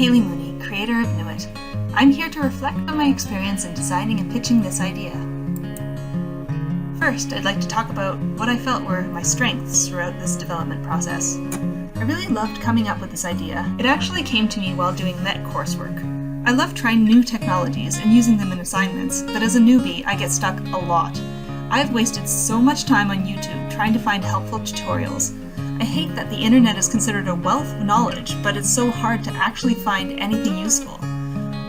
Haley Mooney, creator of Gnu It. I'm here to reflect on my experience in designing and pitching this idea. First, I'd like to talk about what I felt were my strengths throughout this development process. I really loved coming up with this idea. It actually came to me while doing MET coursework. I love trying new technologies and using them in assignments, but as a newbie, I get stuck a lot. I've wasted so much time on YouTube trying to find helpful tutorials. I hate that the internet is considered a wealth of knowledge, but it's so hard to actually find anything useful.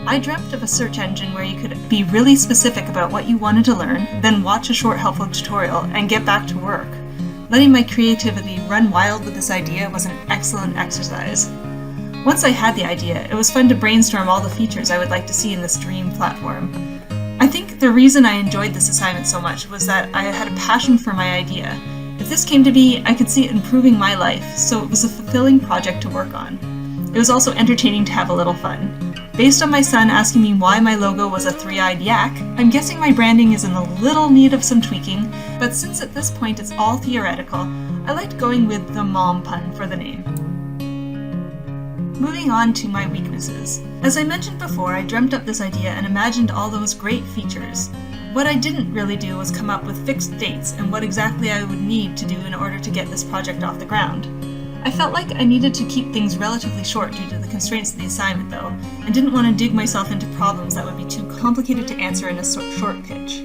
I dreamt of a search engine where you could be really specific about what you wanted to learn, then watch a short helpful tutorial and get back to work. Letting my creativity run wild with this idea was an excellent exercise. Once I had the idea, it was fun to brainstorm all the features I would like to see in this dream platform. I think the reason I enjoyed this assignment so much was that I had a passion for my idea. If this came to be, I could see it improving my life, so it was a fulfilling project to work on. It was also entertaining to have a little fun. Based on my son asking me why my logo was a three-eyed yak, I'm guessing my branding is in a little need of some tweaking, but since at this point it's all theoretical, I liked going with the mom pun for the name. Moving on to my weaknesses. As I mentioned before, I dreamt up this idea and imagined all those great features. What I didn't really do was come up with fixed dates and what exactly I would need to do in order to get this project off the ground. I felt like I needed to keep things relatively short due to the constraints of the assignment though, and didn't want to dig myself into problems that would be too complicated to answer in a short pitch.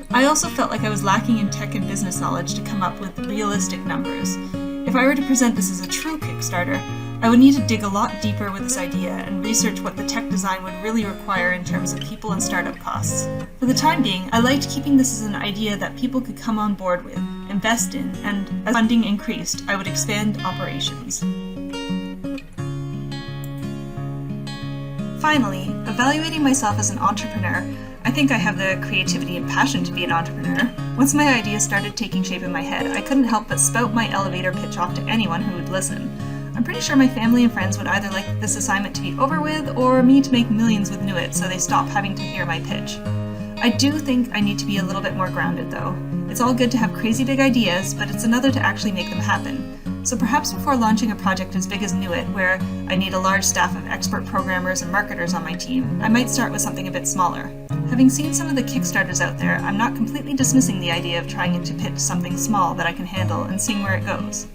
I also felt like I was lacking in tech and business knowledge to come up with realistic numbers. If I were to present this as a true Kickstarter, I would need to dig a lot deeper with this idea and research what the tech design would really require in terms of people and startup costs. For the time being, I liked keeping this as an idea that people could come on board with, invest in, and as funding increased, I would expand operations. Finally, evaluating myself as an entrepreneur, I think I have the creativity and passion to be an entrepreneur. Once my idea started taking shape in my head, I couldn't help but spout my elevator pitch off to anyone who would listen. I'm pretty sure my family and friends would either like this assignment to be over with or me to make millions with Gnu It so they stop having to hear my pitch. I do think I need to be a little bit more grounded though. It's all good to have crazy big ideas, but it's another to actually make them happen. So perhaps before launching a project as big as Gnu It, where I need a large staff of expert programmers and marketers on my team, I might start with something a bit smaller. Having seen some of the Kickstarters out there, I'm not completely dismissing the idea of trying to pitch something small that I can handle and seeing where it goes.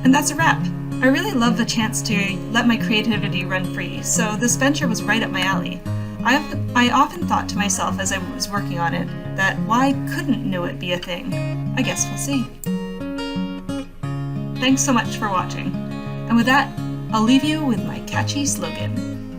And that's a wrap. I really love the chance to let my creativity run free, so this venture was right up my alley. I often thought to myself as I was working on it that why couldn't Gnu It be a thing? I guess we'll see. Thanks so much for watching. And with that, I'll leave you with my catchy slogan.